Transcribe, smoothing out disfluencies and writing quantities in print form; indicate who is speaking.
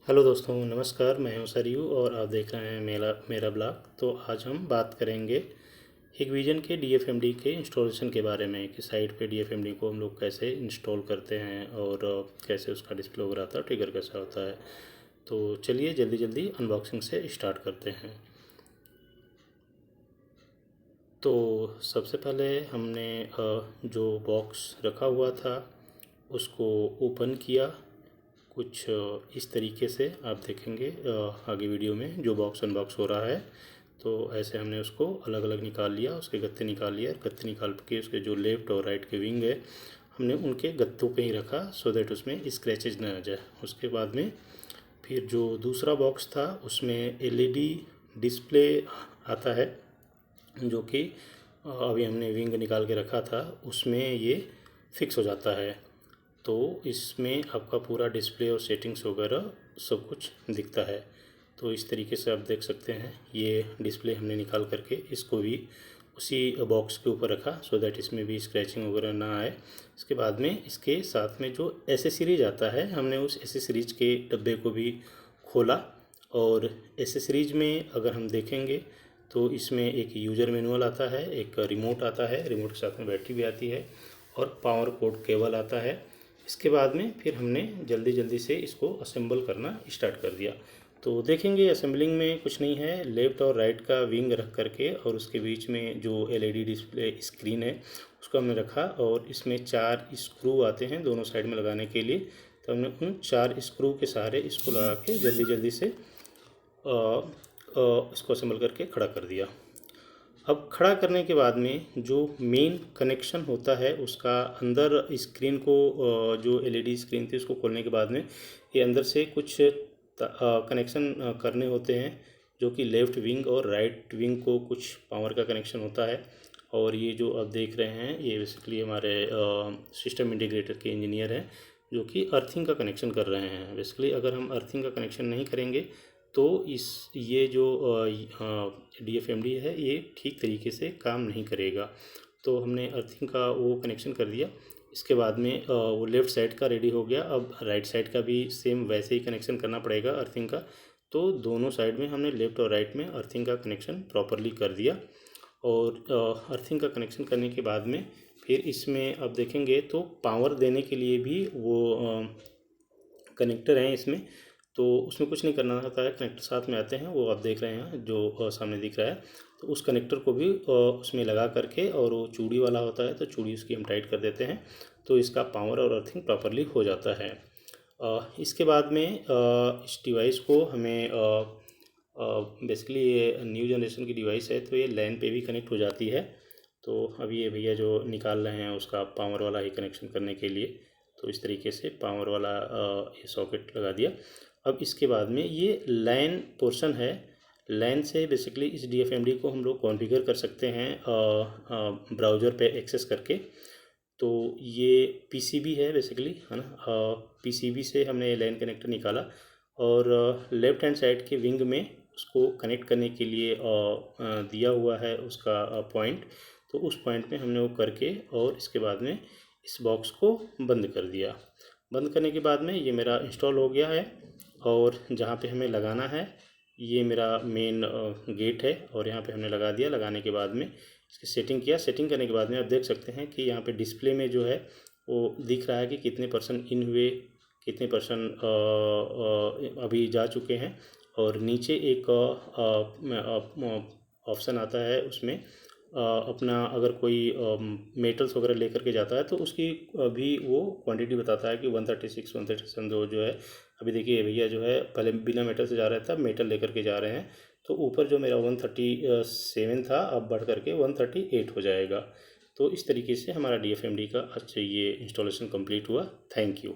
Speaker 1: Hello दोस्तों, नमस्कार। मैं हूं सरयू और आप देख रहे हैं मेरा मेरा ब्लॉग। तो आज हम बात करेंगे हिगविजन के डीएफएमडी के इंस्टॉलेशन के बारे में कि साइट पे डीएफएमडी को हम लोग कैसे इंस्टॉल करते हैं और कैसे उसका डिस्प्ले वगैरह आता है, ट्रिगर कैसा होता है। तो चलिए जल्दी जल्दी अनबॉक्सिंग से स्टार्ट करते हैं। तो सबसे पहले हमने जो बॉक्स रखा हुआ था उसको ओपन किया। कुछ इस तरीके से आप देखेंगे आगे वीडियो में जो बॉक्स अनबॉक्स हो रहा है। तो ऐसे हमने उसको अलग अलग निकाल लिया, उसके गत्ते निकाल लिया। गत्ते निकाल के उसके जो लेफ़्ट और राइट के विंग है हमने उनके गत्तों पे ही रखा सो दैट उसमें स्क्रैचेज ना आ जाए। उसके बाद में फिर जो दूसरा बॉक्स था उसमें एलईडी डिस्प्ले आता है जो कि अभी हमने विंग निकाल के रखा था उसमें ये फिक्स हो जाता है। तो इसमें आपका पूरा डिस्प्ले और सेटिंग्स वगैरह सब कुछ दिखता है। तो इस तरीके से आप देख सकते हैं ये डिस्प्ले हमने निकाल करके इसको भी उसी बॉक्स के ऊपर रखा सो दैट इसमें भी स्क्रैचिंग वगैरह ना आए। इसके बाद में इसके साथ में जो एसेसरीज आता है हमने उस एसेसरीज के डब्बे को भी खोला। और एसेसरीज में अगर हम देखेंगे तो इसमें एक यूज़र मैनुअल आता है, एक रिमोट आता है, रिमोट के साथ में बैटरी भी आती है और पावर कोड केबल आता है। इसके बाद में फिर हमने जल्दी जल्दी से इसको असेंबल करना स्टार्ट कर दिया। तो देखेंगे असेंबलिंग में कुछ नहीं है, लेफ़्ट और राइट का विंग रख करके और उसके बीच में जो एलईडी डिस्प्ले स्क्रीन है उसको हमने रखा और इसमें 4 स्क्रू आते हैं दोनों साइड में लगाने के लिए। तो हमने उन 4 स्क्रू के सहारे इसको लगा के जल्दी जल्दी से इसको असेंबल करके खड़ा कर दिया। अब खड़ा करने के बाद में जो मेन कनेक्शन होता है उसका अंदर स्क्रीन को जो एलईडी स्क्रीन थी उसको खोलने के बाद में ये अंदर से कुछ कनेक्शन करने होते हैं जो कि लेफ़्ट विंग और राइट विंग को कुछ पावर का कनेक्शन होता है। और ये जो आप देख रहे हैं ये बेसिकली हमारे सिस्टम इंटीग्रेटर के इंजीनियर हैं जो कि अर्थिंग का कनेक्शन कर रहे हैं। बेसिकली अगर हम अर्थिंग का कनेक्शन नहीं करेंगे तो इस ये जो डीएफएमडी है ये ठीक तरीके से काम नहीं करेगा। तो हमने अर्थिंग का वो कनेक्शन कर दिया। इसके बाद में वो लेफ़्ट साइड का रेडी हो गया। अब राइट साइड का भी सेम वैसे ही कनेक्शन करना पड़ेगा अर्थिंग का। तो दोनों साइड में हमने लेफ़्ट और राइट में अर्थिंग का कनेक्शन प्रॉपरली कर दिया। और अर्थिंग का कनेक्शन करने के बाद में फिर इसमें आप देखेंगे तो पावर देने के लिए भी वो कनेक्टर हैं इसमें। तो उसमें कुछ नहीं करना होता है, कनेक्टर साथ में आते हैं वो आप देख रहे हैं जो सामने दिख रहा है। तो उस कनेक्टर को भी उसमें लगा करके और वो चूड़ी वाला होता है तो चूड़ी उसकी हम टाइट कर देते हैं तो इसका पावर और अर्थिंग प्रॉपरली हो जाता है। इसके बाद में इस डिवाइस को हमें बेसिकली ये न्यू जनरेशन की डिवाइस है तो ये लैन पे भी कनेक्ट हो जाती है। तो अभी ये भैया जो निकाल रहे हैं उसका पावर वाला ही कनेक्शन करने के लिए तो इस तरीके से पावर वाला ये सॉकेट लगा दिया। अब इसके बाद में ये लैन पोर्शन है, लैन से बेसिकली इस डीएफएमडी को हम लोग कॉन्फ़िगर कर सकते हैं ब्राउज़र पे एक्सेस करके। तो ये पीसीबी है बेसिकली, है ना। पीसीबी से हमने लैन कनेक्टर निकाला और लेफ़्ट हैंड साइड के विंग में उसको कनेक्ट करने के लिए दिया हुआ है उसका पॉइंट। तो उस पॉइंट में हमने वो करके और इसके बाद में इस बॉक्स को बंद कर दिया। बंद करने के बाद में ये मेरा इंस्टॉल हो गया है और जहाँ पे हमें लगाना है ये मेरा मेन गेट है और यहाँ पे हमने लगा दिया। लगाने के बाद में इसकी सेटिंग किया। सेटिंग करने के बाद में आप देख सकते हैं कि यहाँ पे डिस्प्ले में जो है वो दिख रहा है कि कितने परसेंट इन हुए, कितने परसेंट अभी जा चुके हैं। और नीचे एक ऑप्शन आता है उसमें अपना अगर कोई मेटल्स वगैरह लेकर के जाता है तो उसकी भी वो क्वांटिटी बताता है कि 136 137 दो जो है। अभी देखिए भैया जो है पहले बिना मेटल से जा रहा था, मेटल लेकर के जा रहे हैं। तो ऊपर जो मेरा 137 था अब बढ़ करके 138 हो जाएगा। तो इस तरीके से हमारा डीएफएमडी का अच्छा ये इंस्टॉलेशन कंप्लीट हुआ। Thank you.